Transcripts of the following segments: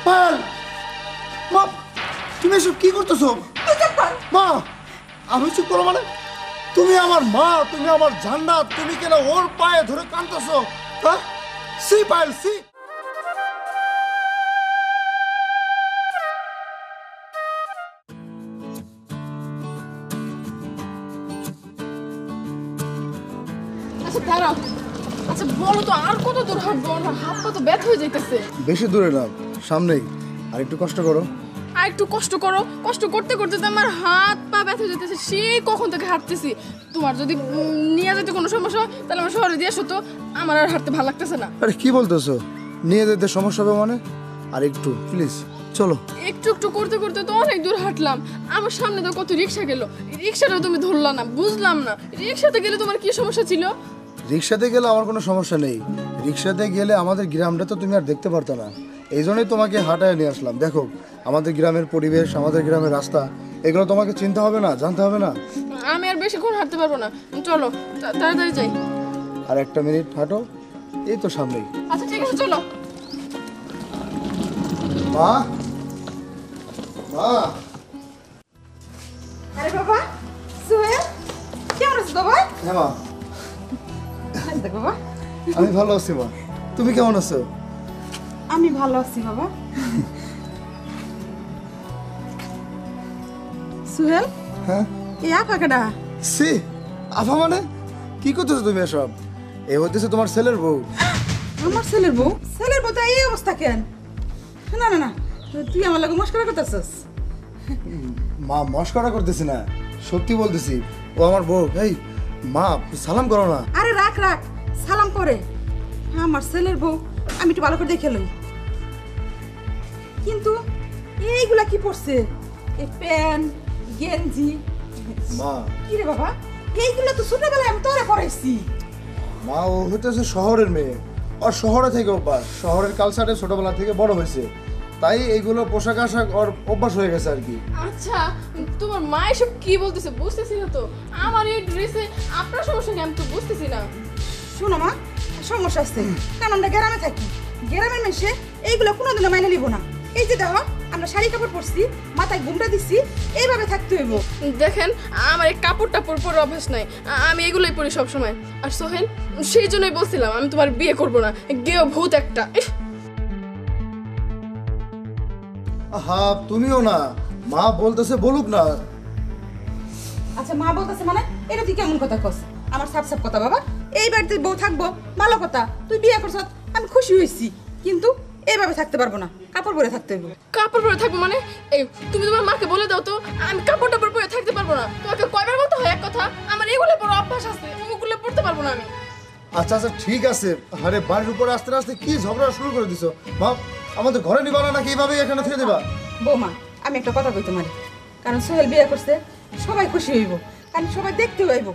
পাল মা তুমি এসব কি করতেছো? মা আমি চুপ করো মানে? তুমি আমার মা, তুমি আমার জান্নাত, তুমি কেন ওর পায়ে ধরে কাঁদতেছো? হ্যাঁ সি পায়েল সি। আচ্ছা দাঁড়াও, আচ্ছা বলো তো আর কত দূর হাঁটবো? আমার হাত পা তো ব্যথা হয়ে যাইতেছে। বেশি দূরে না, সামনেই, আর একটু কষ্ট করো। আর একটু কষ্ট করো, কষ্ট করতে করতে তো আমার হাত পা ব্যথা হয়ে যেতেছে, সেই কখন থেকে হাঁটতেছি। তোমার যদি নিয়ে যেতে কোনো সমস্যা হয় তাহলে আমার শহরে দিয়ে আসো তো, আমার আর হাঁটতে ভালো লাগতেছে না। আরে কি বলতেছো? নিয়ে যেতে সমস্যা হবে মানে? আর একটু প্লিজ চলো। একটু একটু করতে করতে তো অনেক দূর হাঁটলাম, আমার সামনে তো কত রিক্সা গেল, রিক্সাটাও তুমি ধরলা না, বুঝলাম না রিক্সাতে গেলে তোমার কি সমস্যা ছিল? রিক্সাতে গেলে আমার কোনো সমস্যা নেই, রিক্সাতে গেলে আমাদের গ্রামটা তো তুমি আর দেখতে পারতো না, এই জন্যই তোমাকে হাঁটায় নিয়ে আসলাম। দেখো আমাদের গ্রামের পরিবেশ, আমাদের গ্রামের রাস্তা, এগুলো তোমাকে চিনতে হবে না, জানতে হবে না। আমি আর বেশিক্ষণ হাঁটতে পারবো না, চলো তাড়াতাড়ি যাই। আর একটা মিনিট হাঁটো, এই তো সামনেই। আচ্ছা ঠিক আছে চলো। মা মা। আরে বাবা সোহেল, কেমন আছিস বাবা? হ্যাঁ মা, দেখ বাবা, আমি ভালো আছি। মা তুমি কেমন আছো? আমি ভালো আছি বাবা। সোহেল, হ্যাঁ এই আফাকাটা সি আফা মানে? কি করতেছো তুমি এসব? এ হইতেছে তোমার ছেলের বউ। আমার ছেলের বউ? ছেলের বউ তো এই অবস্থা কেন? না না না, তুই আমার লাগে মস্করা করতেছস। মা মস্করা করতেছি না, সত্যি বলতেছি, ও আমার বউ। এই মা সালাম করো না। আরে রাখ রাখ, সালাম করে। আমার ছেলের বউ, আমি একটু ভালো করে দেখে লই। কিন্তু এইগুলা কি পড়ছে? এই প্যান্ট গেঞ্জি, মা কি রে বাবা? এইগুলা তো ছোটবেলায় আমি তোরে পড়াইছি। মা ও হইতেছে শহরের মেয়ে, আর শহরে থেকে অভ্যাস, শহরের কালচারে ছোটবেলা থেকে বড় হয়েছে, তাই এইগুলো পোশাক আশাক ওর অভ্যাস হয়ে গেছে আর কি। আচ্ছা তোমার মা এসব কি বলতেছে বুঝতেছি না তো, আমার এই ড্রেসে আপনার সমস্যা কি আমি তো বুঝতেছি না। শোনো মা, সমস্যা আছে, কারণ আমরা গ্রামে থাকি, গ্রামের মেশে এইগুলো কোনোদিনও মাইনে নিব না। এই যে দেখো, আমরা শাড়ি কাপড় পরছি, মাথায় ঘুমটা দিচ্ছি, এইভাবে থাকতে হইব। দেখেন আমার এই কাপড় টাপড় পরে অভ্যাস নাই, আমি এগুলোই পরি সব সময়। আর সোহেল, সেই জন্যই বলছিলাম আমি তোমার বিয়ে করব না, গেও ভূত একটা। আহা তুমিও না, মা বলতেছে বলুক না। আচ্ছা মা বলতেছে মানে, এটা তুই কেমন কথা কস? আমার সাপ সাপ কথা বাবা, এই বাড়িতে বউ থাকবো ভালো কথা, তুই বিয়ে করছ আমি খুশি হয়েছি, কিন্তু এইভাবে থাকতে পারবো না, কাপড় পরে থাকতে হইব। কাপড় পরে থাকবো মানে? এই তুমি তোমার মাকে বলে দাও তো আমি কাপড় টাপড় পরে থাকতে পারবো না। তোমাকে কয়বার বলতে হয় এক কথা, আমার এগুলো পরে অভ্যাস আছে, ওগুলো পড়তে পারবো না আমি। আচ্ছা আচ্ছা ঠিক আছে, আরে বাড়ির উপরে আস্তে আস্তে কি ঝগড়া শুরু করে দিছো? মা আমাদের ঘরে নিবা না নাকি এইভাবে এখানে থেকে দেবা? বৌমা আমি একটা কথা কই তোমার, কারণ সোহেল বিয়ে করছে, সবাই খুশি হইব, কারণ সবাই দেখতে হইব।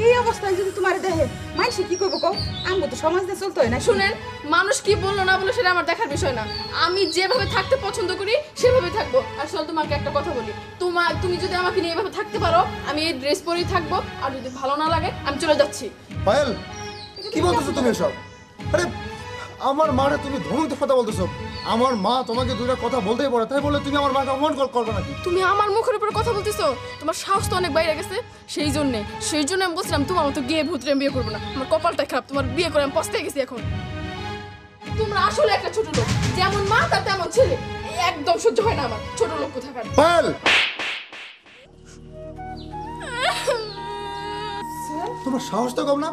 এই অবস্থায় যদি তোমার দেখে মাইসে কি করবো কও? আমগো তো সমাজ দিয়ে চলতে হয় না। শুনেন, মানুষ কি বললো না বললো সেটা আমার দেখার বিষয় না, আমি যেভাবে থাকতে পছন্দ করি সেভাবে থাকবো। আর চল তোমাকে একটা কথা বলি, তুমি যদি আমাকে নিয়ে এভাবে থাকতে পারো আমি এই ড্রেস পরেই থাকবো, আর যদি ভালো না লাগে আমি চলে যাচ্ছি। পায়েল কি বলতেছো তুমি এসব? আরে আমার মারে তুমি ধমক কথা বলতেছো? আমার মা তোমাকে দুইটা কথা বলতেই পারে, তাই বলে তুমি আমার মাকে অপমান করবে নাকি? তুমি আমার মুখের উপরে কথা বলতেছো, তোমার সাহস তো অনেক বাইরে গেছে। সেই জন্য আমি বলছিলাম তোমার মতো গিয়ে ভূতরে বিয়ে করবো না, আমার কপালটা খারাপ, তোমার বিয়ে করে আমি পস্তায় গেছি এখন। তোমরা আসলে একটা ছোট লোক, যেমন মা তার তেমন ছেলে, একদম সহ্য হয় না আমার ছোট লোক কোথাকার। পায়েল তোমার সাহস তো কম না,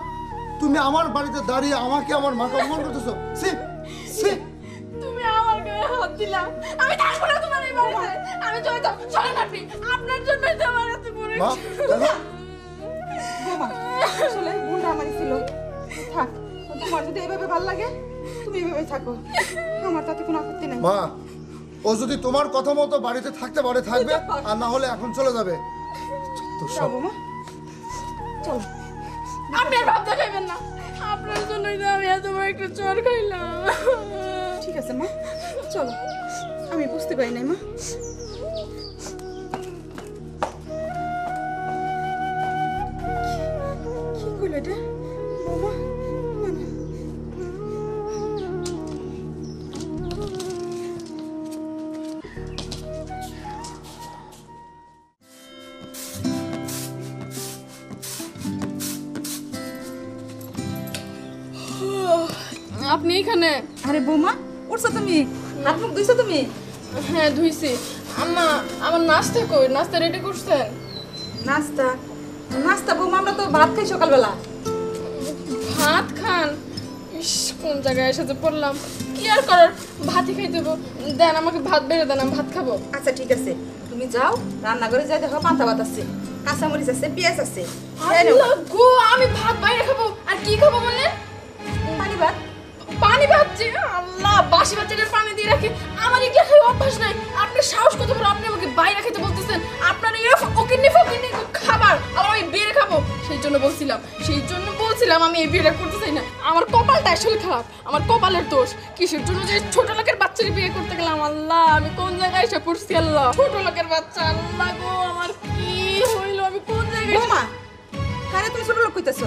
তুমি আমার বাড়িতে দাঁড়িয়ে আমাকে আমার মাকে অপমান করতেছো। সি সি তুমি আমার গায়ে হাত দিলা, আমি থাকবো না তোমার এই বাড়িতে, আমি চলে যাব। চলেন আপনি, আপনার জন্যই তো আমার এত বড়। মা দেখো বৌমা আসলে ভুলটা আমারই ছিল, থাক, তোমার যদি এইভাবে ভালো লাগে তুমি এইভাবেই থাকো, আমার তাতে কোনো আপত্তি নাই। মা ও যদি তোমার কথা মতো বাড়িতে থাকতে পারে থাকবে, আর না হলে এখন চলে যাবে। তো চল সব বৌমা, চল। আপনি আর ভাব দেখাইবেন না, আপনার জন্যই তো আমি এত বড় একটা চোর খাইলাম। ঠিক আছে মা, চলো, আমি বুঝতে পারি নাই মা। কি কইলো এটা বৌমা? না, না। আপনি এখানে? আরে বৌমা উঠছো তুমি? হাত মুখ ধুইছো তুমি? হ্যাঁ ধুইছি। আম্মা আমার নাস্তা কই? নাস্তা রেডি করছেন? নাস্তা নাস্তা বৌমা আমরা তো ভাত খাই সকালবেলা। ভাত খান? ইস কোন জায়গায় এসে যে পড়লাম। কি আর করার, ভাতই খাই দেবো। দেন আমাকে ভাত বেড়ে দেন, আমি ভাত খাবো। আচ্ছা ঠিক আছে, তুমি যাও রান্নাঘরে যাই, দেখো পান্তা ভাত আছে, কাঁচামরিচ আছে, পেঁয়াজ আছে। আল্লাহ গো, আমি ভাত বাইরে খাবো। আর কি খাবো বললেন? পানি ভাত। পানি ভাত? আল্লাহ, বাসি বাচ্চাদের পানি দিয়ে রাখে। আমার এগুলো খাই অভ্যাস নাই। আপনার সাহস কত বড়, আপনি আমাকে বাইরে খেতে বলতেছেন? আপনার এই ওকিন্নি ফকিন্নি খাবার আর আমি বের খাবো? সেই জন্য বলছিলাম আমি এই বিয়েটা করতে চাই না। আমার কপালটা আসলে খারাপ, আমার কপালের দোষ। কিসের জন্য যে ছোট লোকের বাচ্চার বিয়ে করতে গেলাম? আল্লাহ, আমি কোন জায়গায় এসে পড়ছি? আল্লাহ, ছোট লোকের বাচ্চা। আল্লাহ গো, আমার কি হইলো? আমি কোন জায়গায়? বৌমা কারে তুমি ছোট লোক কইতেছো?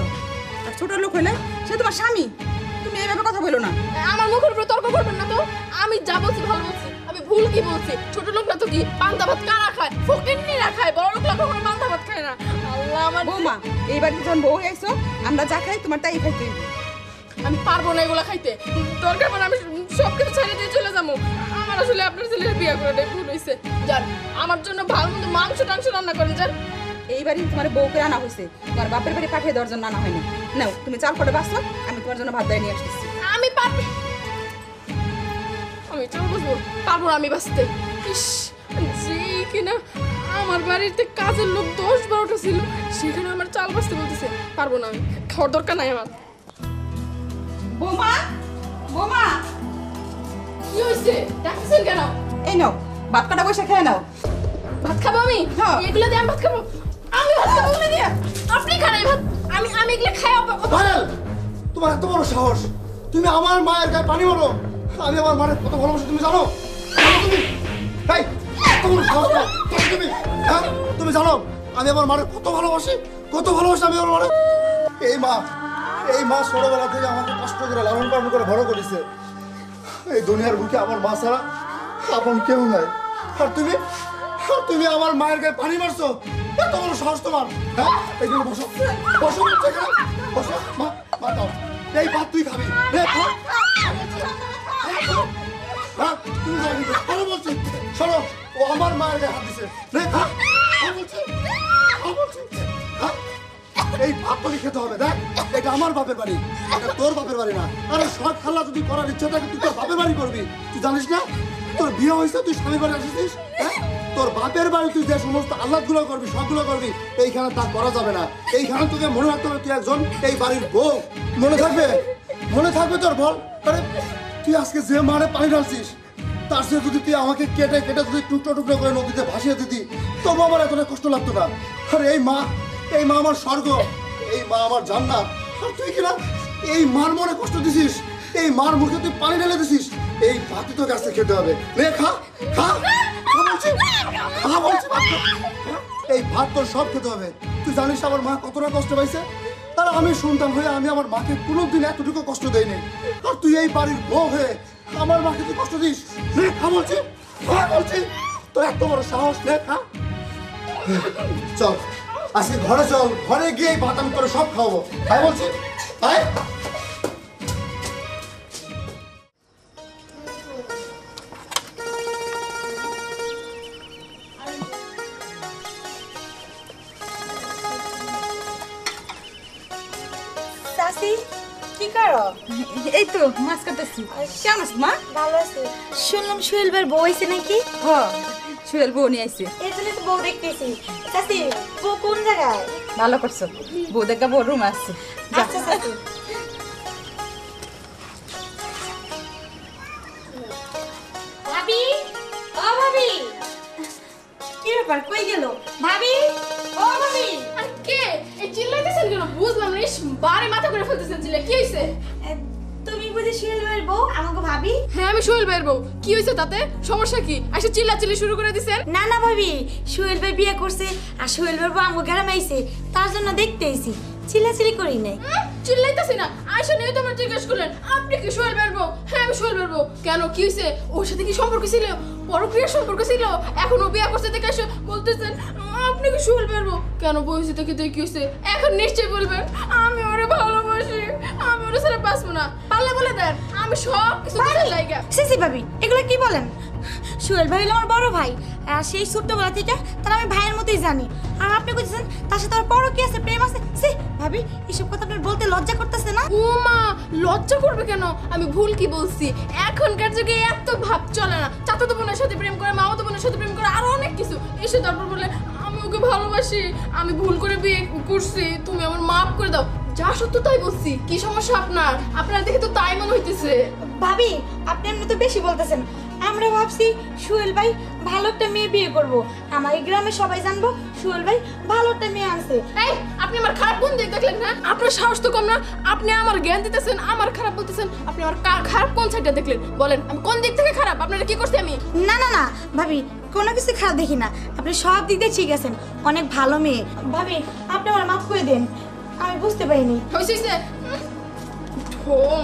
আর ছোট লোক হইলে সে তোমার স্বামী, তুমি এইভাবে কথা বলো না। আমার মুখের উপর তর্ক করবেন না তো। আমি যা বলছি ভালো বলছি, আমি ভুল কি বলছি? ছোট লোক না তো কি পান্তা ভাত কারা খায়? ফকিন্নিরা খায়, বড় লোকরা কখনো পান্তা ভাত খায় না। আল্লাহ, আমার বৌমা এইবার যখন বউ হয়েছো, আমরা যা খাই তোমার তাই খাইতে হইবে। আমি পারবো না এগুলা খাইতে। দরকার পড়ে আমি সব কিছু ছেড়ে দিয়ে চলে যাবো। আমার আসলে আপনার ছেলের বিয়ে করাটাই ভুল হয়েছে। যান, আমার জন্য ভালো মন্দ মাংস টাংস রান্না করেন। যান। এইবারই তোমার বউকে আনা হয়েছে, তোমার বাপের বাড়ি পাঠিয়ে দেওয়ার জন্য আনা হয়নি। নাও তুমি চাল করে বাঁচো, আমি তোমার জন্য ভাত দিয়ে নিয়ে আসতেছি। আমি পারবো, আমি চল বসবো, পারবো না আমি বাঁচতে। ইস, যে কিনা আমার বাড়িতে কাজের লোক 10-12টা ছিল, সেখানে আমার চাল বাঁচতে বলতেছে। পারবো না, আমি খাওয়ার দরকার নাই আমার। বৌমা বৌমা কি হয়েছে? ডাকতেছেন কেন? এই নাও ভাত কাটা বসে খেয়ে নাও। ভাত খাবো আমি? হ্যাঁ। এগুলো দিয়ে আমি ভাত খাবো? আমি ভাত খাবো এগুলো দিয়ে? আপনি খান এই ভাত, আমি এগুলো খাই। পায়েল, তোমার এত বড় সাহস, তুমি আমার মায়ের গায়ে পানি মারো? আমি আমার মায়ের কত ভালোবাসি তুমি জানো? জানো তুমি? এই, এত বড় সাহস তোমার? তুমি হ্যাঁ, তুমি জানো আমি আমার মায়ের কত ভালোবাসি? আমি আমার মায়ের। এই মা ছোটবেলা থেকে আমাকে কষ্ট করে লালন পালন করে বড় করেছে। এই দুনিয়ার বুকে আমার মা ছাড়া আপন কেউ নাই। আর তুমি আমার মায়ের গায়ে পানি মারছো? এত বড় সাহস তোমার? হ্যাঁ, এইখানে বসো, বসো, বসো, মা দাও, এই ভাত তুই খাবি। হ্যাঁ, তুমি যাও কিন্তু, আমি বলছি, শোনো, ও আমার মায়ের গায়ে হাত দিছে। এই ভাত তোকে খেতে হবে। দেখ, এটা আমার বাপের বাড়ি, এটা তোর বাপের বাড়ি না। আরে শখ খেলা যদি করার ইচ্ছা থাকে তুই তোর বাপের বাড়ি করবি। তুই জানিস না তোর বিয়ে হয়েছে, তুই স্বামী বাড়ি আসিস? হ্যাঁ, তোর বাপের বাড়ি তুই যে সমস্ত আহ্লাদগুলো করবি, সবগুলো করবি, এইখানে তা করা যাবে না। এইখানে তোকে মনে রাখতে হবে তুই একজন এই বাড়ির বউ। মনে থাকবে তোর? বল। আরে তুই আজকে যে মারে পানি ঢালছিস, তার সাথে যদি তুই আমাকে কেটে যদি টুকরো করে নদীতে ভাসিয়ে দিতি, তবু আমার এতটা কষ্ট লাগতো না। আর এই মা আমার স্বর্গ, এই মা আমার জান্নাত। আর তুই কিনা এই মার মনে কষ্ট দিছিস, এই মার মুখে তুই পানি ঢেলে দিছিস। এই ভাতই তোর কাছে খেতে হবে। খা বলছি, এই ভাত তোর সব খেতে হবে। তুই জানিস আমার মা কতটা কষ্ট পাইছে? তারা আমি শুনতাম হয়ে আমি আমার মাকে কোনোদিন এতটুকু কষ্ট দেয়নি। আর তুই এই বাড়ির বউ হয়ে আমার মাকে তুই কষ্ট দিস? খা বলছি, তোর এত বড় সাহস? খা। চল আজকে ঘরে চল, ঘরে গিয়ে এই ভাত আমি তোর সব খাওয়াবো। তাই বলছি, তাই। চাচি কি করো? এই তো মাছ কাটতেছি। কেমন আছো মা? ভালো আছি। শুনলাম সোহেলবার বউ হয়েছে নাকি? হ, সোহেল বউ নিয়ে আইছে। এই জন্য তো বউ দেখতেছি। চাচি বউ কোন জায়গায়? ভালো করছো, বউ দেখা বউ রুম আসছে। আচ্ছা চাচি। ভাবি, ও ভাবি, কি ব্যাপার? কই গেল ভাবি? ও ভাবি, আর কে এই চিল্লাইতেছেন কেন? বুঝলাম না। বাড়ি মাথা করে ফেলতেছেন চিল্লা। কি হয়েছে? তুমি বুঝি সোহেলের বউ আমাকে ভাবি? হ্যাঁ, আমি সোহেল ভাইয়ের বউ। কি হয়েছে তাতে? সমস্যা কি? এসে চিল্লাচিল্লি শুরু করে দিছেন? না না ভাবি, সোহেল ভাই বিয়ে করছে আর সোহেল ভাই বউ আমাকে গ্রামে আইছে, তার জন্য দেখতে আইছি। চিল্লাচিল্লি করি নাই। চিল্লাইতাছি না, আয়সা নিয়ে তো আমার জিজ্ঞেস করলেন আপনি কি সোহেল বেরবো? হ্যাঁ আমি সোহেল বেরবো। কেন কি হয়েছে? ওর সাথে কি সম্পর্ক ছিল? পরক্রিয়ার সম্পর্ক ছিল? এখন ও বিয়ে করছে দেখে এসে বলতেছেন আপনি কি সোহেল বেরবো? কেন বয়সে থেকে কি হয়েছে? এখন নিশ্চয়ই বলবেন আমি ওরে ভালোবাসি, আমি ওরে ছেড়ে বাঁচবো না। পারলে বলে দেন, আমি সব কিছু লাইগা। সিসি ভাবি এগুলো কি বলেন? সোহেল ভাই হলো আমার বড় ভাই, আর সেই ছোট্টবেলা থেকে তার আমি ভাইয়ের মতোই জানি। আর আপনি বলছেন তার সাথে আমার বড় কি আছে, প্রেম আছে? সি ভাবি এসব কথা আপনার বলতে লজ্জা করতেছে না? ও মা, লজ্জা করবে কেন? আমি ভুল কি বলছি? এখনকার যুগে এত ভাব চলে না। চাচাতো বোনের সাথে প্রেম করে, মামাতো বোনের সাথে প্রেম করে, আরো অনেক কিছু। এসে তারপর বলে আমি ওকে ভালোবাসি, আমি ভুল করে বিয়ে করছি, তুমি আমার মাফ করে দাও। যা সত্য তাই বলছি। কি সমস্যা আপনার? আপনার দেখে তো তাই মনে হইতেছে। ভাবি আপনি এমনি তো বেশি বলতেছেন। আমরা ভাবছি সোহেল ভাই ভালো একটা মেয়ে বিয়ে করব। আমার এই গ্রামে সবাই জানবো সোহেল ভাই ভালো একটা মেয়ে আনছে। এই আপনি আমার খারাপ কোন দিক দেখলেন? না আপনার সাহস তো কম না। আপনি আমার জ্ঞান দিতেছেন, আমার খারাপ বলতেছেন। আপনি আমার খারাপ কোন সাইডটা দেখলেন? বলেন আমি কোন দিক থেকে খারাপ? আপনারা কি করছি আমি? না না না ভাবি, কোনো কিছু খারাপ দেখি না। আপনি সব দিক দিয়ে ঠিক আছেন, অনেক ভালো মেয়ে। ভাবি আপনি আমার মাফ করে দেন, আমি বুঝতে পারিনি। হইছে ঢং।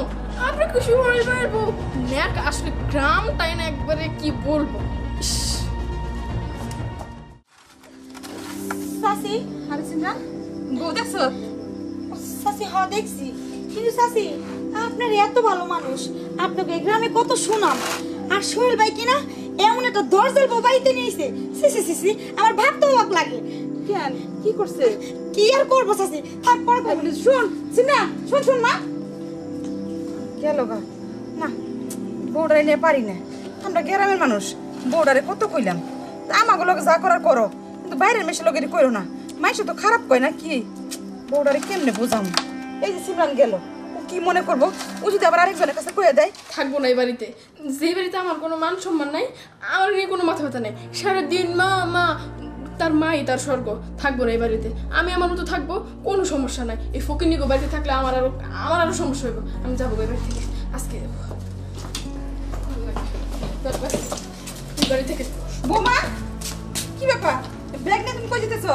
আপনি খুশি হয়ে পারবো ন্যাক আসলে গ্রামটাই না একবারে কি বলবো। ইস, সাসি আরে সিমরান বউ দেখছ? সাসি হ দেখছি, কিন্তু সাসি আপনার এত ভালো মানুষ, আপনাকে এই গ্রামে কত সুনাম, আর সোহেল ভাই কিনা এমন একটা দরজাল বউ বাড়িতে নিয়েছে। সি সি সি সি, আমার ভাবতে অবাক লাগে। কেন কি করছে? কি আর করবো সাসি, তারপর শোন সিমরান, শোন শোন মা গেল গা না, বউডারে নিয়ে পারি না। আমরা গ্রামের মানুষ, বউডারে কত কইলাম আমাকে লোক যা করার করো, কিন্তু বাইরের মেশে লোকেরই করো না। মাইসে তো খারাপ কয় না কি? বউডারে কেমনে বোঝাম? এই যে সিমরান গেল, ও কি মনে করবো? ও যদি আবার আরেকজনের কাছে কয়ে দেয়? থাকবো না এই বাড়িতে। যে বাড়িতে আমার কোনো মান সম্মান নাই, আমার নিয়ে কোনো মাথা ব্যথা নেই। সারাদিন মা মা, তার মাই তার স্বর্গ। থাকবো না এই বাড়িতে, আমি আমার মতো থাকবো, কোনো সমস্যা নাই। এই ফকিনিগো বাড়িতে থাকলে আমার আরো সমস্যা হইব। আমি যাবো এই বাড়ি থেকে, আজকে যাবো। বাড়ি থেকে বৌমা কি ব্যাপার? ব্যাগ নিয়ে তুমি কই যেতেছ?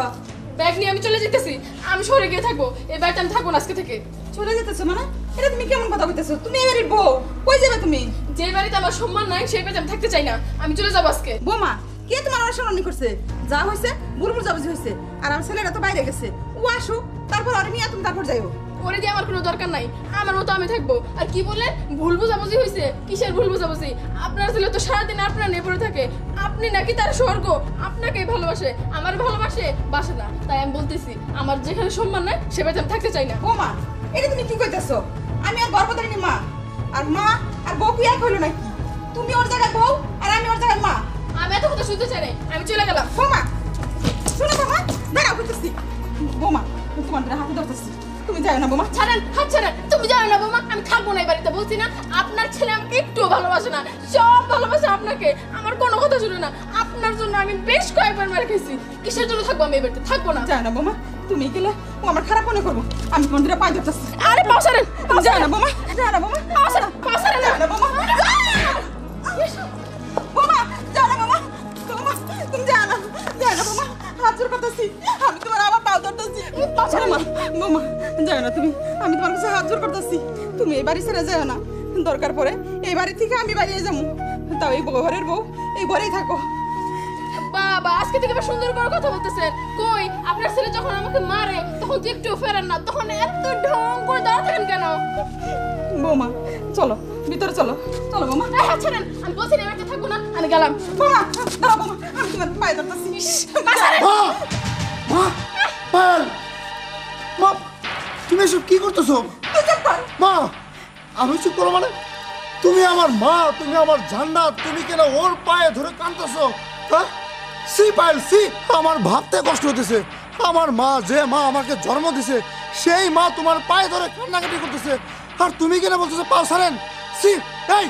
ব্যাগ নিয়ে আমি চলে যেতেছি। আমি শহরে গিয়ে থাকবো, এই বাড়িতে আমি থাকবো না আজকে থেকে। চলে যেতেছ মানে? এটা তুমি কেমন কথা কইতেছো? তুমি এই বাড়ির বউ, কই যাবে তুমি? যে বাড়িতে আমার সম্মান নাই সেই বাড়িতে আমি থাকতে চাই না। আমি চলে যাবো আজকে। বৌমা কে তোমার অসম্মানি করছে? যা হয়েছে বুড়বুড় যাবজি হয়েছে, আর আমার ছেলেটা তো বাইরে গেছে। ও আসো, তারপর আর নিয়ে তুমি তারপর যাইও। ওরে দিয়ে আমার কোনো দরকার নাই, আমার মতো আমি থাকবো। আর কি বললেন ভুল বোঝাবুঝি হয়েছে? কিসের ভুল বোঝাবুঝি? আপনার ছেলে তো সারাদিন আপনার নিয়ে পড়ে থাকে। আপনি নাকি তার স্বর্গ, আপনাকেই ভালোবাসে, আমার ভালোবাসে বাসে না। তাই আমি বলতেছি আমার যেখানে সম্মান নাই সে বাড়িতে আমি থাকতে চাই না। বৌমা এটা তুমি কি কইতেছো? আমি আর গর্ভধারিণী মা, আর মা আর বউ কি এক হইলো নাকি? তুমি ওর জায়গায় বউ আর আমি ওর জায়গায় মা। আমি এত কথা শুনতে চাই না, আমি চলে গেলাম। বৌমা শোনো বৌমা, দাঁড়াও কইতেছি। বৌমা তোমার হাতে ধরতেছি, তুমি যাও না বৌমা। ছাড়েন, হাত ছাড়েন। তুমি জানো না বৌমা আমি থাকবো না এই বাড়িতে। বলছি না আপনার ছেলে আমাকে একটুও ভালোবাসে না, সব ভালোবাসে আপনাকে। আমার কোনো কথা শুনে না। আপনার জন্য আমি বেশ কয়েকবার মার খেয়েছি। কিসের জন্য থাকবো আমি এই বাড়িতে? থাকবো না। যাও না বৌমা, তুমি গেলে ও আমার খারাপ মনে করবো। আমি তোমার দিকে পায়ে ধরতেছি। আরে পাও ছাড়েন, যাও না বৌমা, যাও না বৌমা, পাও ছাড়েন, পাও ছাড়েন। যাও না বৌমা, বৌমা যাও না বৌমা, বৌমা তুমি যাও না, যাও না বৌমা, হাত জোর করতেছি। আমি তোমার আবার পাও ধরতেছি। বৌমা বৌমা যাও না তুমি, আমি তোমার কাছে হাত জোর করতেছি। তুমি এই বাড়ি ছেড়ে যাও না, দরকার পড়ে এই বাড়ি থেকে আমি বাড়িয়ে যাবো। তাও এই ঘরের বউ এই ঘরেই থাকো। বাবা আজকে থেকে আবার সুন্দর করে কথা বলতেছেন। কই আপনার ছেলে যখন আমাকে মারে তখন তো একটু ফেরান না, তখন এত ঢং করে দাঁড়া থাকেন কেন? বৌমা চলো ভিতরে, চলো চলো বৌমা। এই হাত ছাড়েন, আমি বলছি না এই বাড়িতে থাকবো না, আমি গেলাম। বৌমা দাঁড়াও বৌমা, আমি তোমার পায়ে ধরতেছি। মা মা পায়েল, মা তুমি এসব কি করতেছো? মা আমি চুপ করো মানে? তুমি আমার মা, তুমি আমার জান্নাত, তুমি কেন ওর পায়ে ধরে কাঁদতেছো? হ্যাঁ সি পায়েল সি, আমার ভাবতে কষ্ট হতেছে। আমার মা, যে মা আমাকে জন্ম দিছে, সেই মা তোমার পায়ে ধরে কান্নাকাটি করতেছে, আর তুমি কেন বলতেছো পাও ছাড়েন? সি এই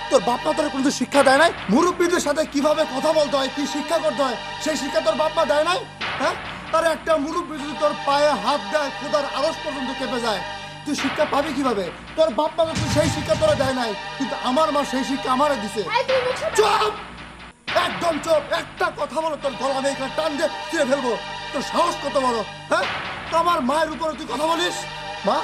তোর বাপ মা তোর কোনো শিক্ষা দেয় নাই? মুরব্বীদের সাথে কিভাবে কথা বলতে হয়, কি শিক্ষা করতে হয়, সেই শিক্ষা তোর বাপ মা দেয় নাই? হ্যাঁ আর একটা মুরব্বী যদি তোর পায়ে হাত দেয় খোদার আরশ পর্যন্ত কেঁপে যায়, তুই শিক্ষা পাবি কিভাবে? তোর বাপ মা তো সেই শিক্ষা তোরা দেয় নাই, কিন্তু আমার মা সেই শিক্ষা আমারে দিছে। এই তুই মুখ সামনে- চুপ, একদম চুপ। একটা কথা বলো তোর গলা আমি এখানে টান দিয়ে ছিঁড়ে ফেলবো। তোর সাহস কত বড়, হ্যাঁ? আমার মায়ের উপরে তুই কথা বলিস? মা,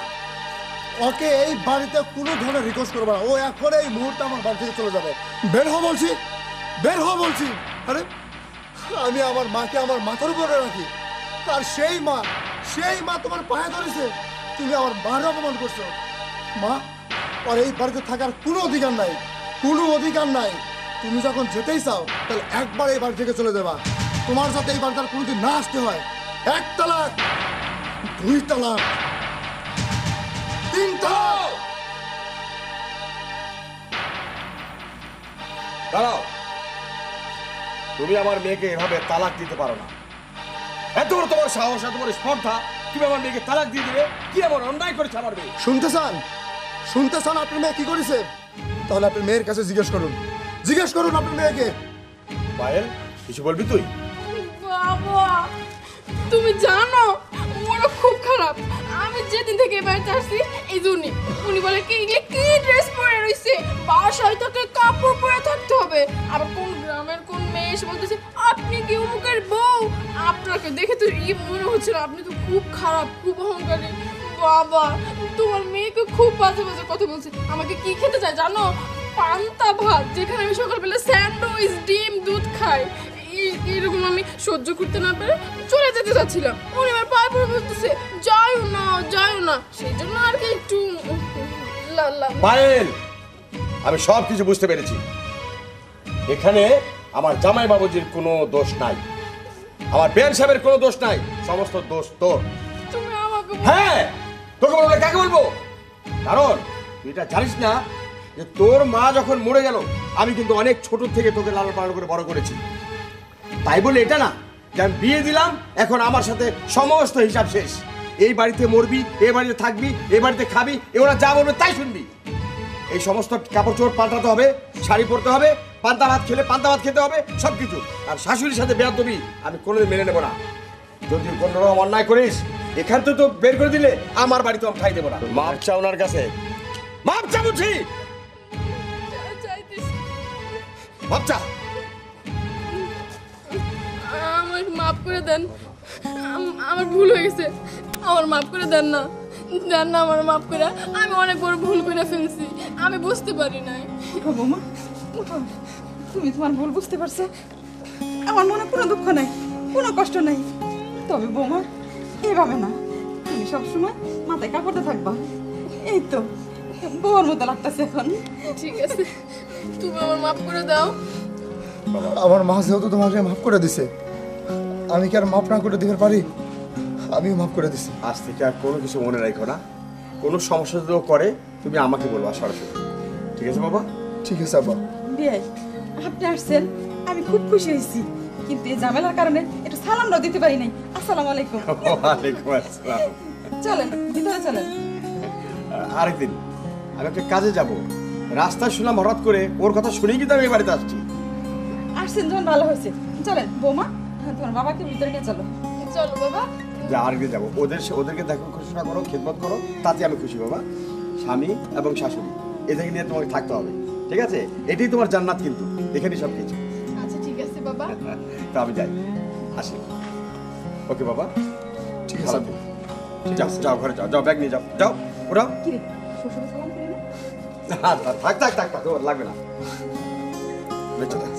ওকে এই বাড়িতে কোনো ধরনের রিকোয়েস্ট করবে না। ও এখন এই মুহূর্তে আমার বাড়ি থেকে চলে যাবে। বের হ বলছি, বের হ বলছি। আরে আমি আমার মাকে আমার মাথার উপরে রাখি, আর সেই মা তোমার পায়ে ধরেছে। তুমি আমার মার অপমান করছো। মা, আর এই বাড়িতে থাকার কোনো অধিকার নাই, কোনো অধিকার নাই। তুমি যখন যেতেই চাও তাহলে একবার এই বাড়ি থেকে চলে যাবা। তোমার সাথে এই বাড়িতে আর কোনোদিন না আসতে হয়। 1 তালাক, 2 তালাক, 3 তালাক। দাঁড়াও, তুমি আমার মেয়েকে এভাবে তালাক দিতে পারো না। এত বড় তোমার সাহস, এত বড় স্পর্ধা, তুমি আমার মেয়েকে তালাক দিয়ে দিবে? কি এমন অন্যায় করেছে আমার মেয়ে? শুনতে চান আপনার মেয়ে কি করেছে? তাহলে আপনার মেয়ের কাছে জিজ্ঞেস করুন আপনার মেয়েকে। পায়েল, কিছু বলবি তুই? বাবা, তুমি জানো ওরা খুব খারাপ। আমি যেদিন থেকে এই বাড়িতে আসছি এই জন্যই উনি বলে কি কি ড্রেস পরে রইছে, বাসায় তোকে কাপড় পরে থাকতে হবে। আবার কোন গ্রামের কোন মেয়ে এসে বলতেছে আপনি কি অমুকের বউ, আপনাকে দেখে তো মনে হচ্ছে না, আপনি তো খুব খারাপ, খুব অহংকারী। বাবা, তোমার মেয়েকে খুব বাজে বাজে কথা বলছে। আমাকে কি খেতে চায় জানো? পান্তা ভাত, যেখানে আমি সকালবেলা স্যান্ডউইচ, ডিম, দুধ খাই। এরকম আমি সহ্য করতে না পেরে চলে যেতে চাচ্ছিলাম। উনি আমার পায়ে পড়ে বলতেছে যাইও না। সেই জন্য আর কি একটু পায়েল, আমি সব কিছু বুঝতে পেরেছি। এখানে আমার জামাই বাবুজির কোনো দোষ নাই, আমার বেন সাহেবের কোনো দোষ নাই, সমস্ত দোষ তোর। তুমি আমাকে হ্যাঁ, তোকে বলবো, কাকে বলবো? কারণ তুই এটা জানিস না যে তোর মা যখন মরে গেল আমি কিন্তু অনেক ছোট থেকে তোকে লালন পালন করে বড় করেছি। তাই বলে এটা না যে আমি বিয়ে দিলাম এখন আমার সাথে সমস্ত হিসাব শেষ। এই বাড়িতে মরবি, এই বাড়িতে থাকবি, এই বাড়িতে খাবি, ওরা যা বলবে তাই শুনবি। এই সমস্ত কাপড় চোপড় পাল্টাতে হবে, শাড়ি পরতে হবে, পান্তা ভাত খেলে পান্তা ভাত খেতে হবে, সব কিছু। আর শাশুড়ির সাথে বেয়াদবি আমি কোনোদিন মেনে নেবো না। যদি কোনো রকম অন্যায় করিস এখান থেকে তো বের করে দিলে আমার বাড়িতে আমি ঠাই দেবো না। মাপ চা ওনার কাছে, মাপ চা বুঝি, মাপ চা। আমার মাফ করে দেন, আমার ভুল হয়ে গেছে, আমার মাফ করে দেন না আমার মাফ করে। আমি অনেক বড় ভুল করে ফেলছি, আমি বুঝতে পারি নাই। বৌমা, তুমি তোমার ভুল বুঝতে পারছো। আমার মনে কোনো দুঃখ নাই, কোনো কষ্ট নাই। তবে বৌমা, এইভাবে না, তুমি সবসময় মাথায় কাপড়তে থাকবা। এই তো বউর মতো লাগতেছে এখন। ঠিক আছে, তুমি আমার মাফ করে দাও। আমার মা যেহেতু তোমাকে মাফ করে দিছে, আমি কি আর মাফ না করে দিতে পারি? আমিও মাফ করে দিছি। আজ থেকে আর কোনো কিছু মনে রাখো না। কোনো সমস্যা যদি করে তুমি আমাকে বলবা সরাসরি, ঠিক আছে বাবা? ঠিক আছে আব্বা। বিয়াই, আপনি আসছেন, আমি খুব খুশি হয়েছি, কিন্তু এই ঝামেলার কারণে একটু সালামটাও দিতে পারি নাই। আসসালামু আলাইকুম। ওয়ালাইকুম আসসালাম। চলেন ভিতরে চলেন। আরেকদিন আমি একটা কাজে যাব, রাস্তায় শুনলাম হঠাৎ করে, ওর কথা শুনেই কিন্তু আমি এই বাড়িতে আসছি। আসছেন যখন ভালো হয়েছে। চলেন বৌমা, তোমার বাবাকে ভিতরে নিয়ে চলো। চলো বাবা। যা, আরেকদিন যাবো। ওদেরকে দেখো, খুশি করো, খেদমত করো, তাতে আমি খুশি বাবা। স্বামী এবং শাশুড়ি এদেরকে নিয়ে তোমাকে থাকতে হবে, ঠিক আছে? এটাই তোমার জান্নাত, কিন্তু এখানেই সব কিছু। আচ্ছা ঠিক আছে বাবা। তো আমি যাই, আসি। ওকে বাবা, ঠিক ভালো আছে। থেকো। যাও যাও, ঘরে যাও, ব্যাগ নিয়ে যাও, যাও ওরাও। কি রে, শ্বশুরে সালাম করি না? থাক, তোমার লাগবে না। বেঁচে থাক।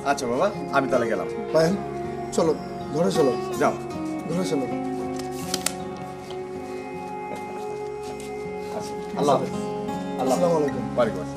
আচ্ছা বাবা, আমি তাহলে গেলাম। পায়েল, চলো ঘরে চলো, যাও। ঘরে চলো। আল্লাহ হাফেজ। আসসালামু আলাইকুম। ওয়ালাইকুম আসসালাম।